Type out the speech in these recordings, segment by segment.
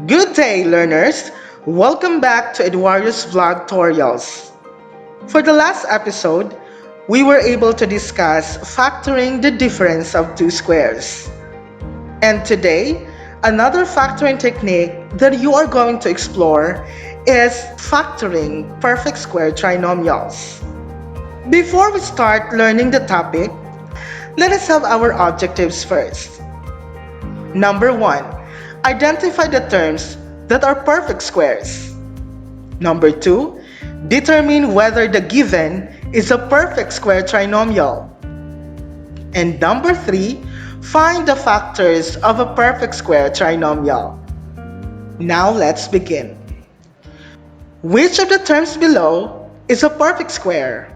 Good day, learners! Welcome back to Edwarriors Vlog Tutorials. For the last episode, we were able to discuss factoring the difference of two squares. And today, another factoring technique that you are going to explore is factoring perfect square trinomials. Before we start learning the topic, let us have our objectives first. Number 1. Identify the terms that are perfect squares. Number 2. Determine whether the given is a perfect square trinomial. And number 3. Find the factors of a perfect square trinomial. Now let's begin. Which of the terms below is a perfect square?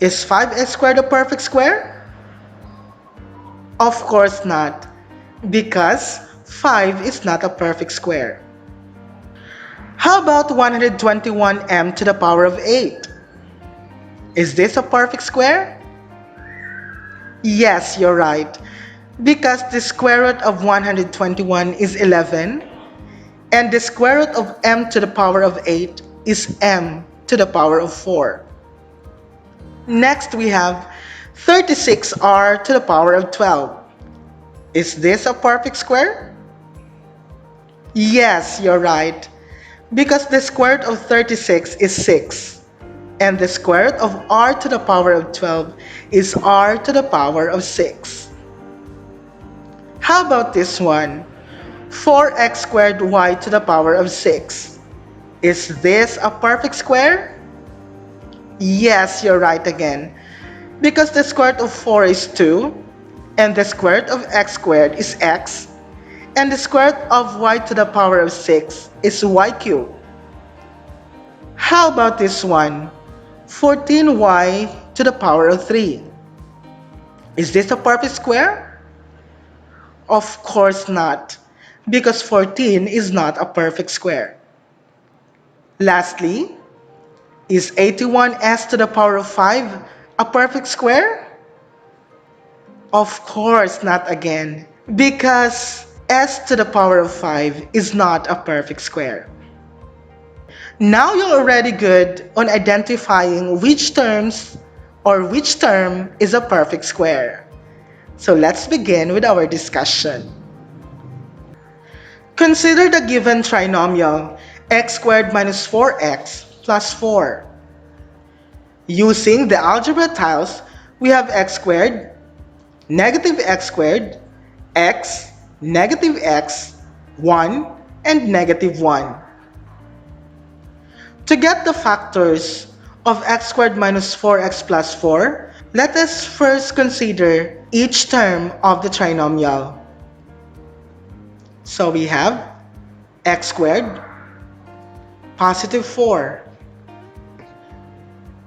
Is 5x squared a perfect square? Of course not, because 5 is not a perfect square. How about 121m to the power of 8? Is this a perfect square? Yes, you're right, because the square root of 121 is 11, and the square root of m to the power of 8 is m to the power of 4. Next, we have 36r to the power of 12. Is this a perfect square? Yes, you're right, because the square root of 36 is 6, and the square root of r to the power of 12 is r to the power of 6. How about this one? 4x squared y to the power of 6. Is this a perfect square? Yes, you're right again, because the square root of 4 is 2, and the square root of x squared is x, and the square root of y to the power of 6 is y cubed. How about this one? 14y to the power of 3. Is this a perfect square? Of course not, because 14 is not a perfect square. Lastly, is 81s to the power of 5 a perfect square? Of course not again, because s to the power of 5 is not a perfect square. Now you're already good on identifying which term is a perfect square. So let's begin with our discussion. Consider the given trinomial x squared minus 4x plus 4. Using the algebra tiles, we have x squared, negative x squared, x, negative x, 1, and negative 1. To get the factors of x squared minus 4x plus 4, let us first consider each term of the trinomial. So we have x squared, positive 4.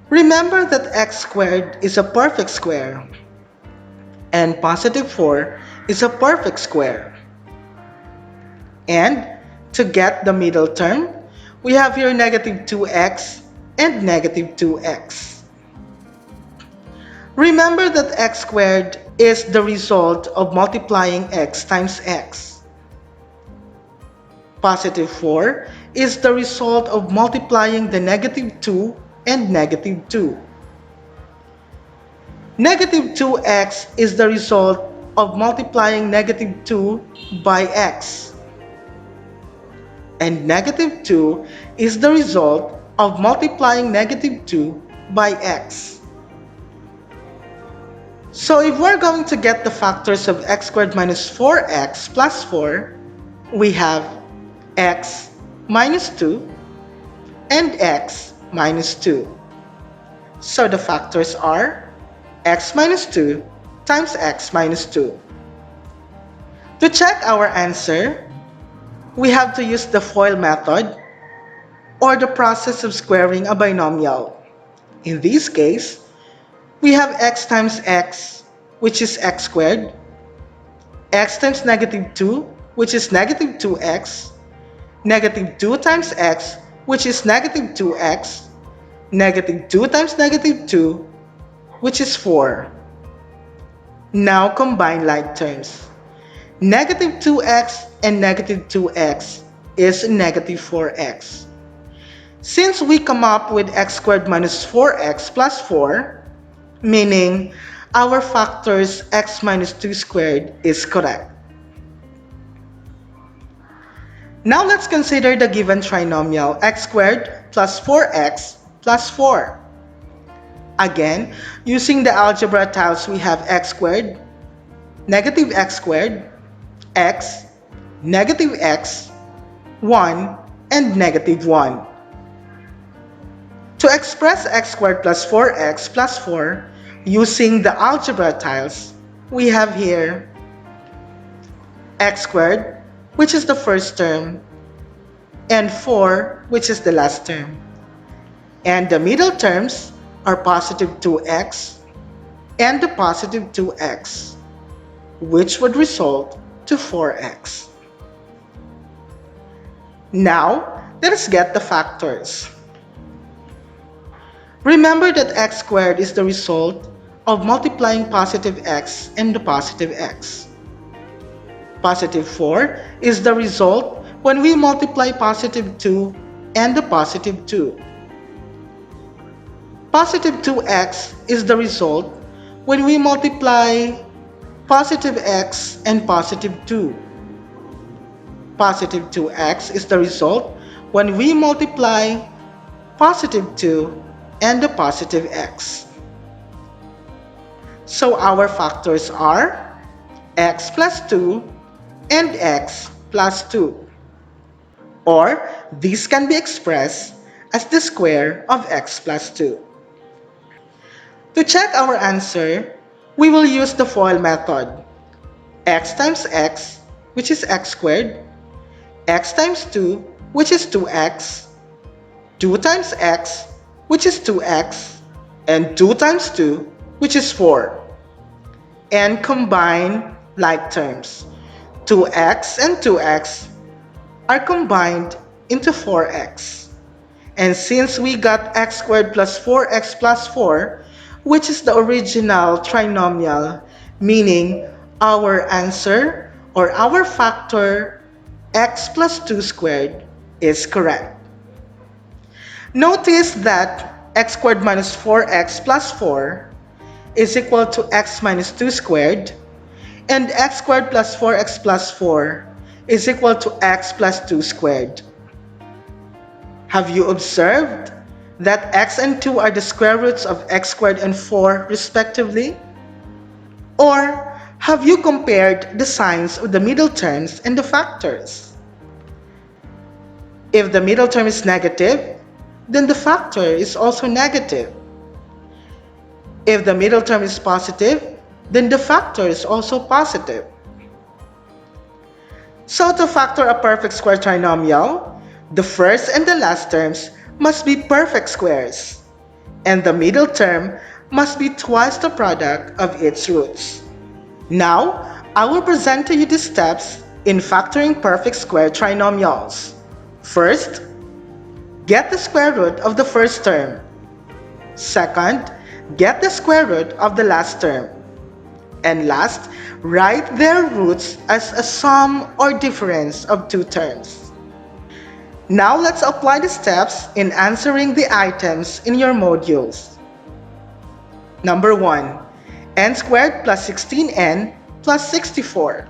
Remember that x squared is a perfect square, and positive 4 is a perfect square. And to get the middle term, we have here negative 2x and negative 2x. Remember that x squared is the result of multiplying x times x. Positive 4 is the result of multiplying the negative 2 and negative 2. Negative 2x is the result of multiplying negative 2 by x. And negative 2 is the result of multiplying negative 2 by x. So if we're going to get the factors of x squared minus 4x plus 4, we have x minus 2 and x minus 2. So the factors are x minus 2 times x minus 2. To check our answer, we have to use the FOIL method, or the process of squaring a binomial. In this case, we have x times x, which is x squared, x times negative 2, which is negative 2x, negative 2 times x, which is negative 2x, negative 2 times negative 2, which is 4. Now combine like terms. Negative 2x and negative 2x is negative 4x. Since we come up with x squared minus 4x plus 4, meaning our factors x minus 2 squared is correct. Now let's consider the given trinomial x squared plus 4x plus 4. Again, using the algebra tiles, we have x squared, negative x squared, x, negative x, 1, and negative 1. To express x squared plus 4x plus 4 using the algebra tiles, we have here x squared, which is the first term, and 4, which is the last term. And the middle terms are positive 2x and the positive 2x, which would result to 4x. Now, let us get the factors. Remember that x squared is the result of multiplying positive x and the positive x. Positive 4 is the result when we multiply positive 2 and the positive 2. Positive 2x is the result when we multiply positive x and positive 2. Positive 2x is the result when we multiply positive 2 and the positive x. So our factors are x plus 2 and x plus 2. Or this can be expressed as the square of x plus 2. To check our answer, we will use the FOIL method. X times x, which is x squared, x times 2, which is 2x, 2 times x, which is 2x, and 2 times 2, which is 4. And combine like terms. 2x and 2x are combined into 4x. And since we got x squared plus 4x plus 4, which is the original trinomial, meaning our answer or our factor x plus 2 squared is correct. Notice that x squared minus 4x plus 4 is equal to x minus 2 squared, and x squared plus 4x plus 4 is equal to x plus 2 squared. Have you observed that x and 2 are the square roots of x squared and 4 respectively? Or have you compared the signs of the middle terms and the factors? If the middle term is negative, then the factor is also negative. If the middle term is positive, then the factor is also positive. So to factor a perfect square trinomial, the first and the last terms must be perfect squares, and the middle term must be twice the product of its roots. Now, I will present to you the steps in factoring perfect square trinomials. First, get the square root of the first term. Second, get the square root of the last term. And last, write their roots as a sum or difference of two terms. Now let's apply the steps in answering the items in your modules. Number 1. N squared plus 16n plus 64.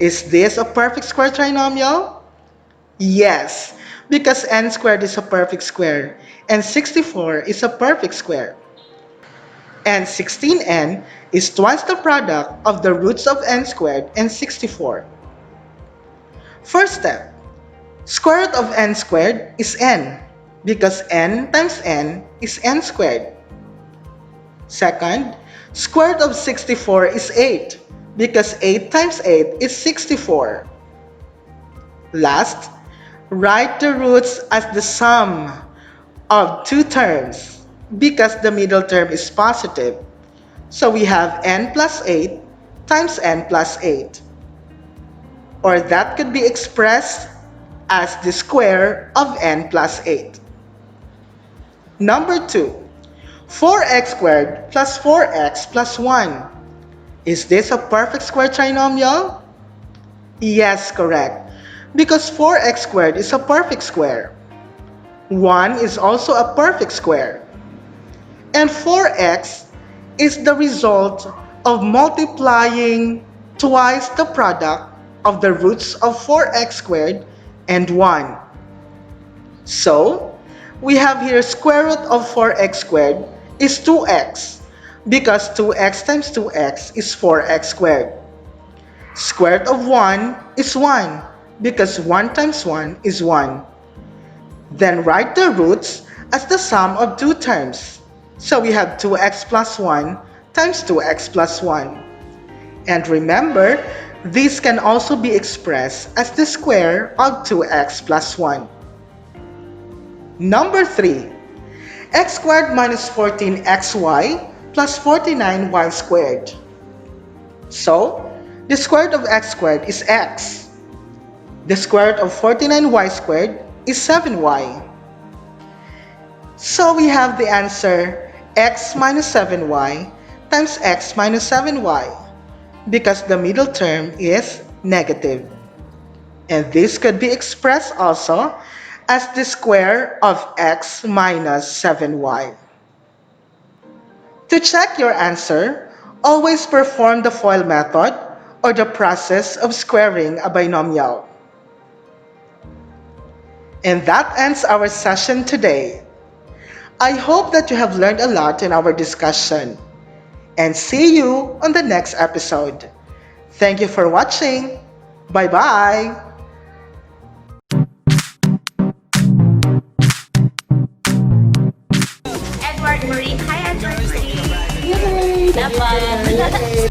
Is this a perfect square trinomial? Yes, because n squared is a perfect square and 64 is a perfect square. And 16n is twice the product of the roots of n squared and 64. First step, square root of n squared is n, because n times n is n squared. Second, square root of 64 is 8, because 8 times 8 is 64. Last, write the roots as the sum of two terms, because the middle term is positive. So we have n plus 8 times n plus 8. Or that could be expressed as the square of n plus 8. Number 2. 4x squared plus 4x plus 1. Is this a perfect square trinomial? Yes, correct. Because 4x squared is a perfect square. 1 is also a perfect square. And 4x is the result of multiplying twice the product of the roots of 4x squared and 1. So, we have here square root of 4x squared is 2x because 2x times 2x is 4x squared. Square root of 1 is 1 because 1 times 1 is 1. Then write the roots as the sum of two terms. So we have 2x plus 1 times 2x plus 1. And remember, this can also be expressed as the square of 2x plus 1. Number 3. X squared minus 14xy plus 49y squared. So, the square root of x squared is x. The square root of 49y squared is 7y. So we have the answer x minus 7y times x minus 7y because the middle term is negative. And this could be expressed also as the square of x minus 7y. To check your answer, always perform the FOIL method or the process of squaring a binomial. And that ends our session today. I hope that you have learned a lot in our discussion. And see you on the next episode. Thank you for watching. Bye bye. Edward Marine. Hi, Edward Marine. Dapat.